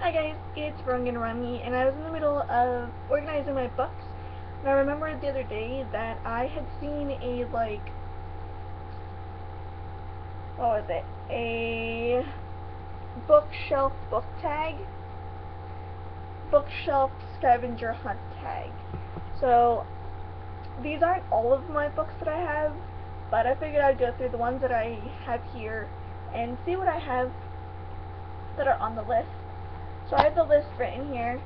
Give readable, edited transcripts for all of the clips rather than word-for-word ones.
Hi guys, it's Rungan Rummy, and I was in the middle of organizing my books, and I remembered the other day that I had seen a, what was it, a bookshelf book tag, bookshelf scavenger hunt tag. So, these aren't all of my books that I have, but I figured I'd go through the ones that I have here and see what I have that are on the list. So I have the list written here,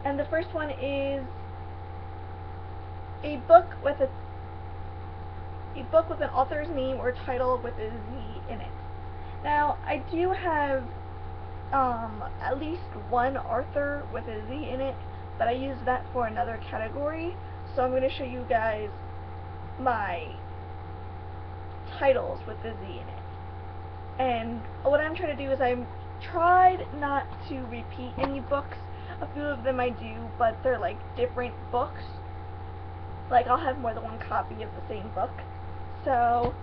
and the first one is a book with an author's name or title with a Z in it. Now, I do have at least one author with a Z in it, but I use that for another category, so I'm going to show you guys my titles with the Z in it. And what I'm trying to do is I tried not to repeat any books. A few of them I do, but they're like different books. Like I'll have more than one copy of the same book. So,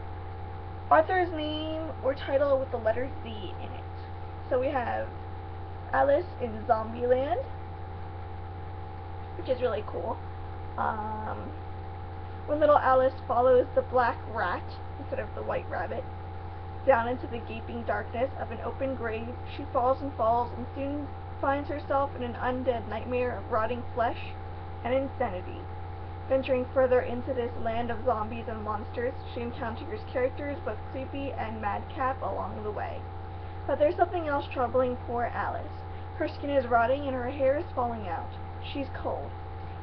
author's name or title with the letter Z in it. So we have Alice in Zombieland, which is really cool. When little Alice follows the black rat instead of the white rabbit down into the gaping darkness of an open grave, she falls and falls and soon finds herself in an undead nightmare of rotting flesh and insanity. Venturing further into this land of zombies and monsters, she encounters characters both creepy and madcap along the way. But there's something else troubling poor Alice. Her skin is rotting and her hair is falling out. She's cold,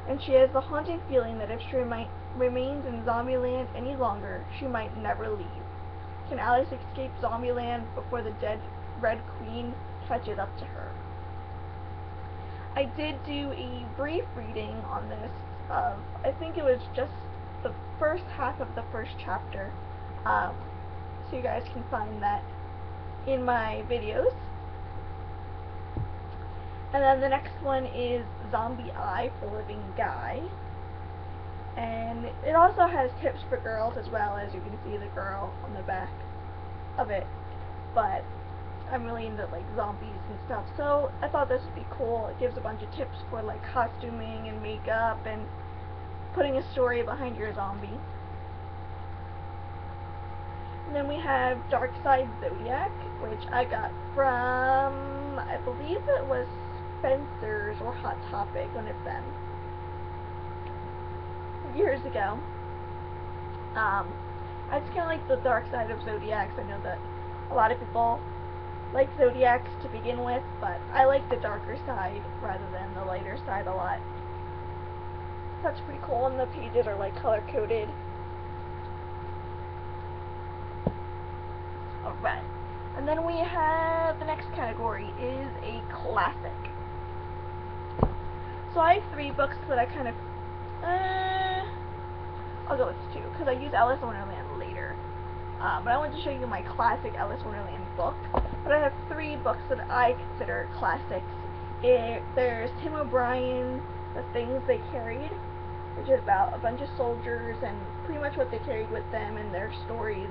and she has the haunting feeling that if she remains in Zombieland any longer, she might never leave. Can Alice escape Zombieland before the dead Red Queen catches up to her? I did do a brief reading on this of, I think it was just the first half of the first chapter, so you guys can find that in my videos. And then the next one is Zombie Eye for Living Guy. And it also has tips for girls as well, as you can see the girl on the back of it. But I'm really into like zombies and stuff, so I thought this would be cool. It gives a bunch of tips for like costuming and makeup and putting a story behind your zombie. And then we have Dark Side Zodiac, which I got from, I believe it was Spencer's or Hot Topic, one of them, years ago. I just kind of like the dark side of Zodiacs. I know that a lot of people like Zodiacs to begin with, but I like the darker side rather than the lighter side a lot. That's pretty cool, and the pages are like color coded. Alright, and then we have the next category is a classic. So I have 3 books that I kind of, I'll go with 2, because I use Alice in Wonderland later. But I wanted to show you my classic Alice in Wonderland book. But I have 3 books that I consider classics. There's Tim O'Brien, The Things They Carried, which is about a bunch of soldiers and pretty much what they carried with them and their stories.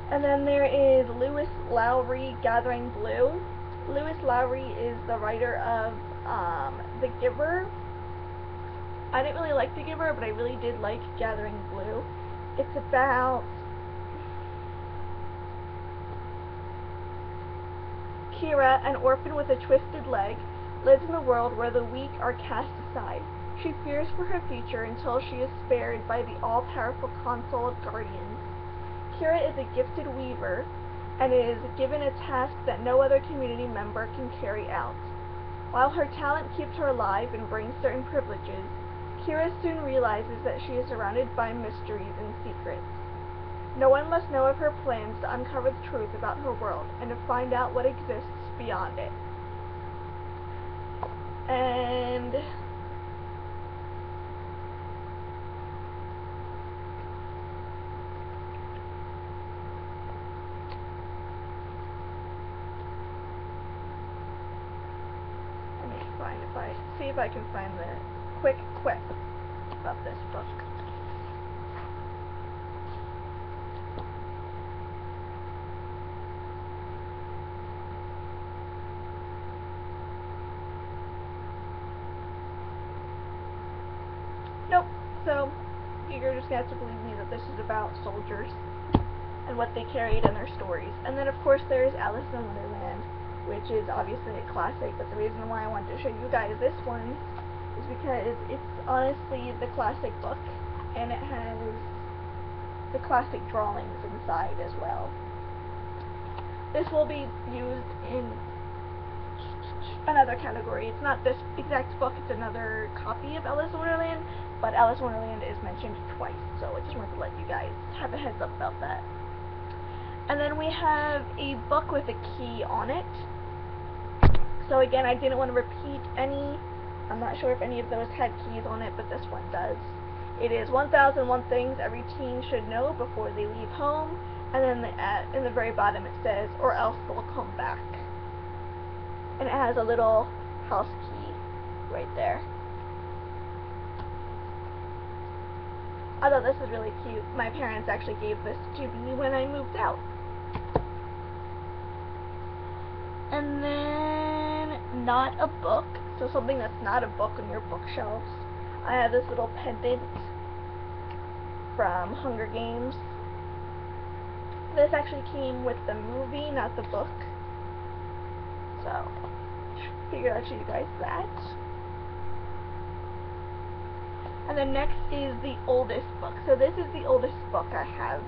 And then there is Lewis Lowry, Gathering Blue. Lewis Lowry is the writer of The Giver. I didn't really like The Giver, but I really did like Gathering Blue. It's about Kira, an orphan with a twisted leg, lives in a world where the weak are cast aside. She fears for her future until she is spared by the all-powerful Council of Guardians. Kira is a gifted weaver and is given a task that no other community member can carry out. While her talent keeps her alive and brings certain privileges, Kira soon realizes that she is surrounded by mysteries and secrets. No one must know of her plans to uncover the truth about her world and to find out what exists beyond it. And let me see if I can find the quick quip about this book. So you're just gonna have to believe me that this is about soldiers and what they carried in their stories. And then of course there's Alice in Wonderland, which is obviously a classic, but the reason why I wanted to show you guys this one is because it's honestly the classic book, and it has the classic drawings inside as well. This will be used in another category. It's not this exact book, it's another copy of Alice in Wonderland, but Alice in Wonderland is mentioned twice, so I just wanted to let you guys have a heads up about that. And then we have a book with a key on it. So again, I didn't want to repeat any. I'm not sure if any of those had keys on it, but this one does. It is 1001 Things Every Teen Should Know Before They Leave Home, and then in the very bottom it says, or else they'll come back. And it has a little house key right there. I thought this was really cute. My parents actually gave this to me when I moved out. And then, not a book, so something that's not a book on your bookshelves. I have this little pendant from Hunger Games. This actually came with the movie, not the book. So, figured I'd show you guys that. And then next is the oldest book. So this is the oldest book I have.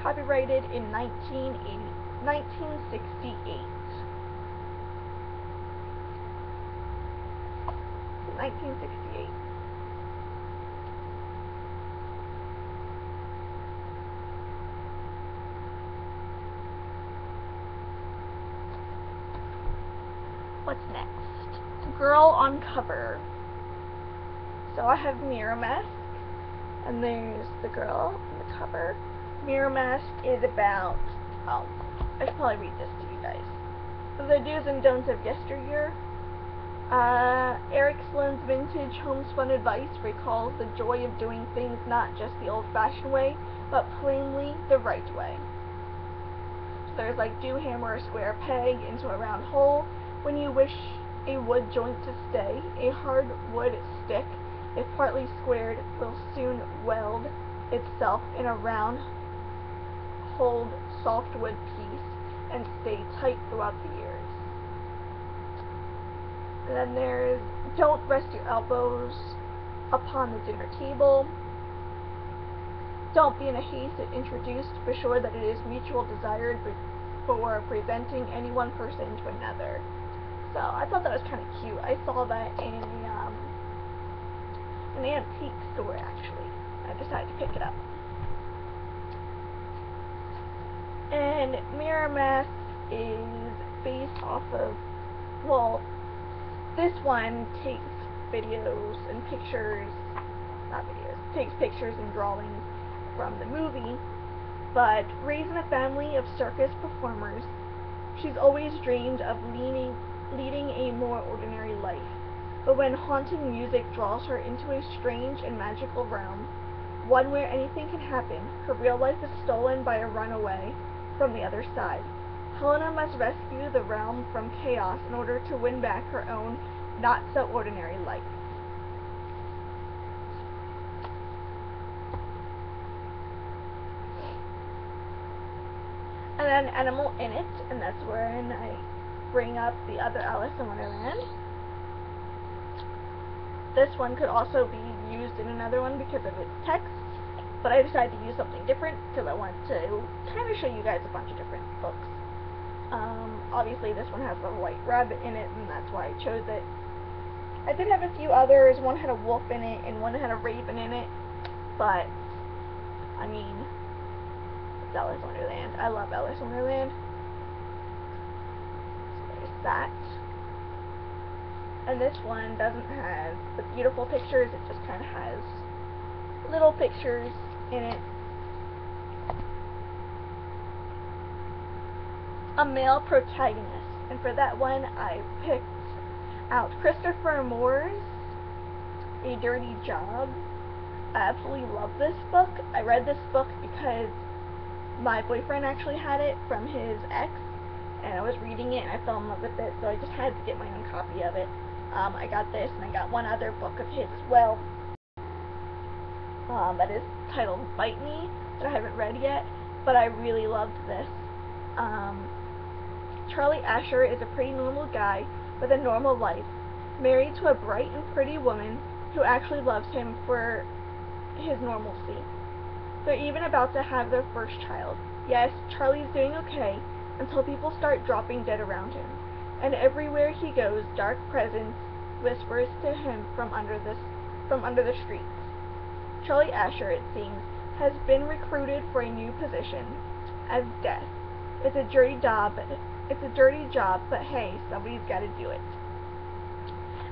Copyrighted in 1968. 1968. What's next? Girl on Cover. So I have Mirror Mask, and there's the girl on the cover. Mirror Mask is about, I should probably read this to you guys. The do's and don'ts of yesteryear. Eric Sloane's vintage homespun advice recalls the joy of doing things not just the old-fashioned way, but plainly the right way. So there's like, do hammer a square peg into a round hole. When you wish a wood joint to stay, a hard wood stick, if partly squared, will soon weld itself in a round hold softwood piece and stay tight throughout the years. And then there's, don't rest your elbows upon the dinner table. Don't be in a haste to introduce, be sure that it is mutual desired before presenting any one person to another. So I thought that was kind of cute. I saw that in an antique store actually. I decided to pick it up. And Mirror Mask is based off of, well, this one takes videos and pictures, not videos, takes pictures and drawings from the movie, but raised in a family of circus performers, she's always dreamed of leading a more ordinary life. But when haunting music draws her into a strange and magical realm, one where anything can happen, her real life is stolen by a runaway from the other side. Helena must rescue the realm from chaos in order to win back her own not-so-ordinary life. And then Animal in It, and that's when I bring up the other Alice in Wonderland. This one could also be used in another one because of its text, but I decided to use something different because I want to kind of show you guys a bunch of different books. Obviously this one has a white rabbit in it, and that's why I chose it. I did have a few others. One had a wolf in it, and one had a raven in it, but, I mean, it's Alice in Wonderland. I love Alice in Wonderland. So there's that. And this one doesn't have the beautiful pictures, it just kind of has little pictures in it. A male protagonist, and for that one I picked out Christopher Moore's A Dirty Job. I absolutely love this book. I read this book because my boyfriend actually had it from his ex, and I was reading it and I fell in love with it, so I just had to get my own copy of it. I got this, and I got one other book of his as well, that is titled Bite Me, that I haven't read yet, but I really loved this. Charlie Asher is a pretty normal guy with a normal life, married to a bright and pretty woman who actually loves him for his normalcy. They're even about to have their first child. Yes, Charlie's doing okay until people start dropping dead around him, and everywhere he goes, dark presence whispers to him from under the streets. Charlie Asher, it seems, has been recruited for a new position as death. It's a dirty job, but hey, somebody's got to do it.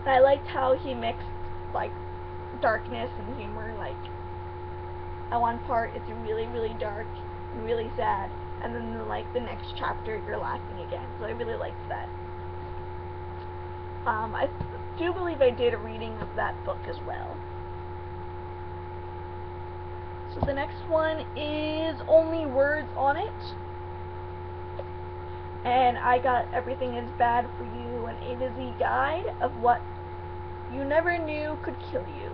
And I liked how he mixed like darkness and humor. Like at one part, it's really, really dark and really sad, and then like the next chapter, you're laughing again. So I really liked that. I do believe I did a reading of that book as well. So the next one is Only Words on It. And I got Everything is Bad for You, an A to Z guide of what you never knew could kill you.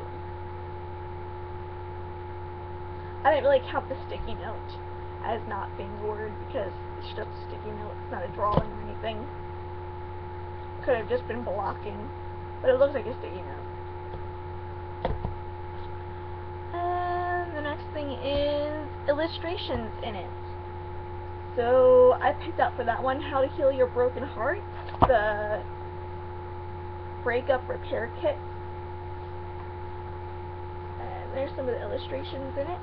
I didn't really count the sticky note as not being a word because it's just a sticky note, it's not a drawing or anything. Could have just been blocking, but it looks like a sticky note. And the next thing is illustrations in it. So I picked up for that one How to Heal Your Broken Heart, the breakup repair kit. And there's some of the illustrations in it.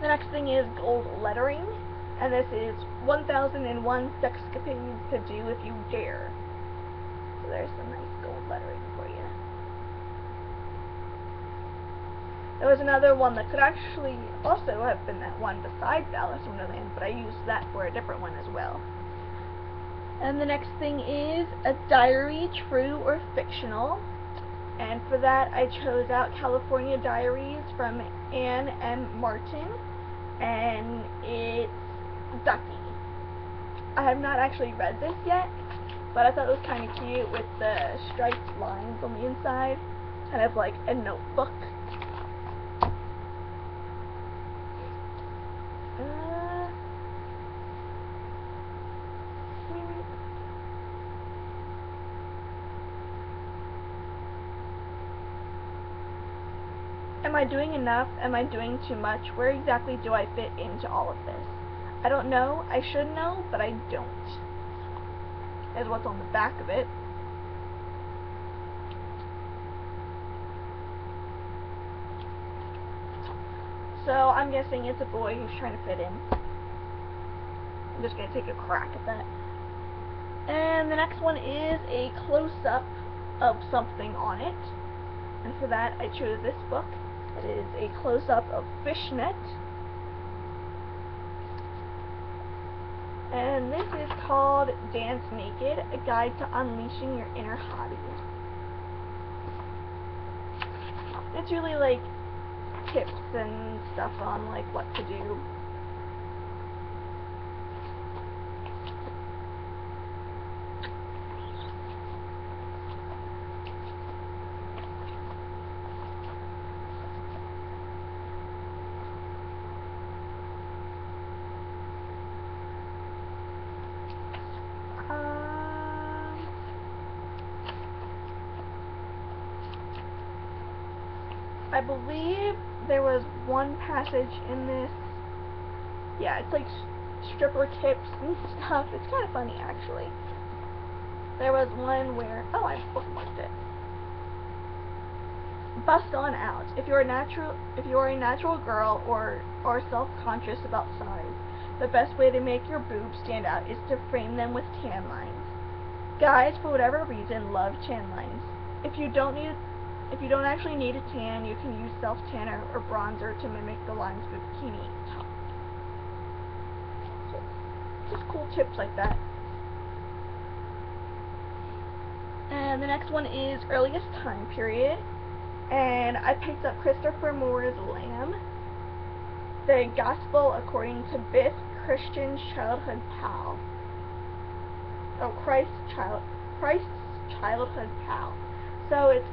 The next thing is gold lettering, and this is 1001 Sexcapades to Do If You Dare. So there's some nice gold lettering for you. There was another one that could actually also have been that one besides Alice in Wonderland, but I used that for a different one as well. And the next thing is a diary, true or fictional. And for that, I chose out California Diaries from Anne M. Martin, and it's Ducky. I have not actually read this yet, but I thought it was kind of cute with the striped lines on the inside, kind of like a notebook. Am I doing enough? Am I doing too much? Where exactly do I fit into all of this? I don't know. I should know, but I don't. Is what's on the back of it. So I'm guessing it's a boy who's trying to fit in. I'm just going to take a crack at that. And the next one is a close-up of something on it. And for that, I chose this book. It is a close-up of Fishnet. And this is called Dance Naked, a guide to unleashing your inner hottie. It's really like tips and stuff on like what to do. I believe there was one passage in this. Yeah, it's like stripper tips and stuff. It's kind of funny actually. There was one where, oh, I bookmarked it. Bust on out. If you're a natural girl or self-conscious about size, the best way to make your boobs stand out is to frame them with tan lines. Guys, for whatever reason, love tan lines. If you don't actually need a tan, you can use self-tanner or bronzer to mimic the lines of a bikini top. So, just cool tips like that. And the next one is Earliest Time Period. And I picked up Christopher Moore's Lamb. The Gospel According to Biff, Christian's Childhood Pal. Oh, Christ's Childhood Pal. So it's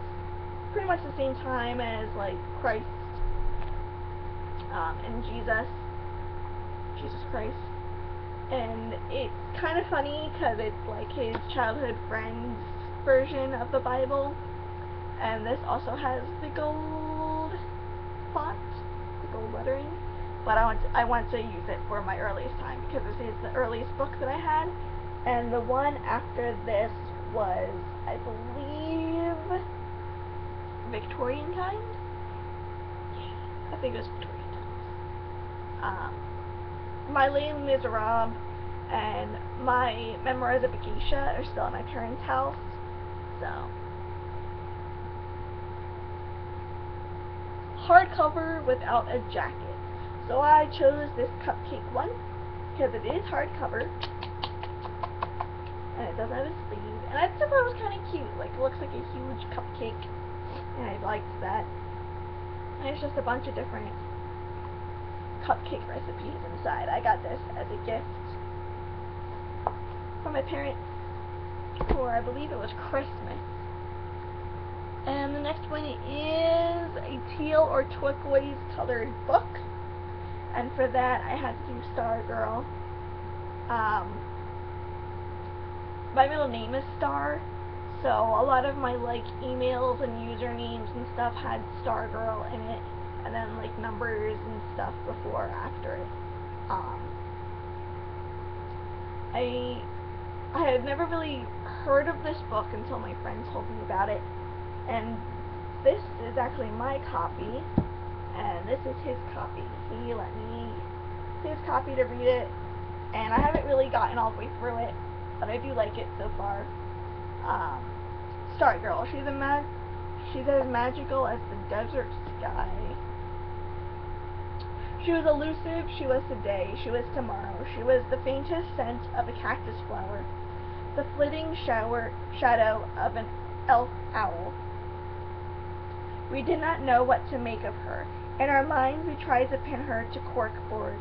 pretty much the same time as like Christ and Jesus Christ. And it's kind of funny because it's like his childhood friend's version of the Bible. And this also has the gold font, the gold lettering. But I want to use it for my earliest time because this is the earliest book that I had. And the one after this was, I believe, Victorian times? Yeah, I think it was Victorian times. My Les Miserables and my Memoirs of a Geisha are still at my parents' house, so. Hardcover without a jacket. So I chose this cupcake one because it is hardcover and it doesn't have a sleeve, and I thought that was kind of cute. Like, it looks like a huge cupcake, and I liked that. And it's just a bunch of different cupcake recipes inside. I got this as a gift from my parents for, I believe it was Christmas. And the next one is a teal or turquoise colored book. And for that, I had to do Stargirl. My middle name is Star, so a lot of my like emails and usernames and stuff had Stargirl in it, and then like numbers and stuff before or after it. I had never really heard of this book until my friend told me about it, and this is actually my copy, and this is his copy. He let me his copy to read it, and I haven't really gotten all the way through it, but I do like it so far. Stargirl. She's as magical as the desert sky. She was elusive, she was today, she was tomorrow. She was the faintest scent of a cactus flower, the flitting shadow of an elf owl. We did not know what to make of her. In our minds we tried to pin her to corkboard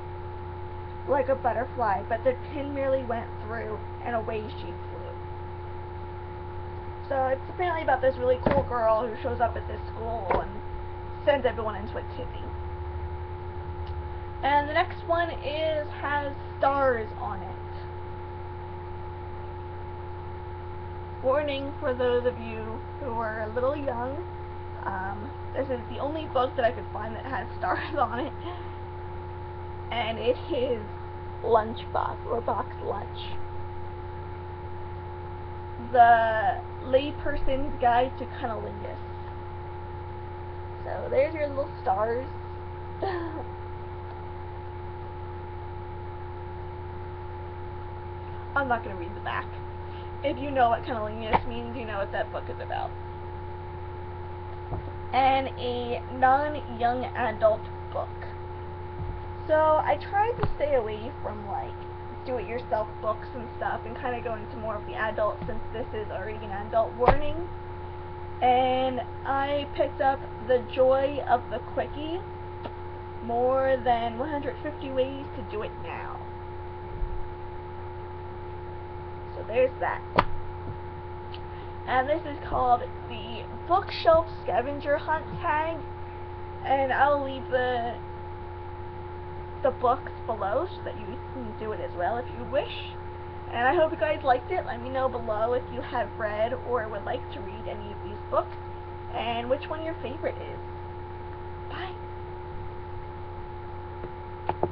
like a butterfly, but the pin merely went through, and away she flew. So it's apparently about this really cool girl who shows up at this school and sends everyone into a tizzy. And the next one has stars on it. Warning for those of you who are a little young, this is the only book that I could find that has stars on it. And it is Lunchbox, or Box Lunch. The Layperson's Guide to Cunnilingus. So there's your little stars. I'm not going to read the back. If you know what cunnilingus means, you know what that book is about. And a non-young adult book. So I tried to stay away from like do-it-yourself books and stuff and kind of go into more of the adult, since this is already an adult warning. And I picked up The Joy of the Quickie, More Than 150 Ways to Do It Now. So there's that. And this is called the Bookshelf Scavenger Hunt tag, and I'll leave the books below so that you can do it as well if you wish. And I hope you guys liked it. Let me know below if you have read or would like to read any of these books, and which one your favorite is. Bye!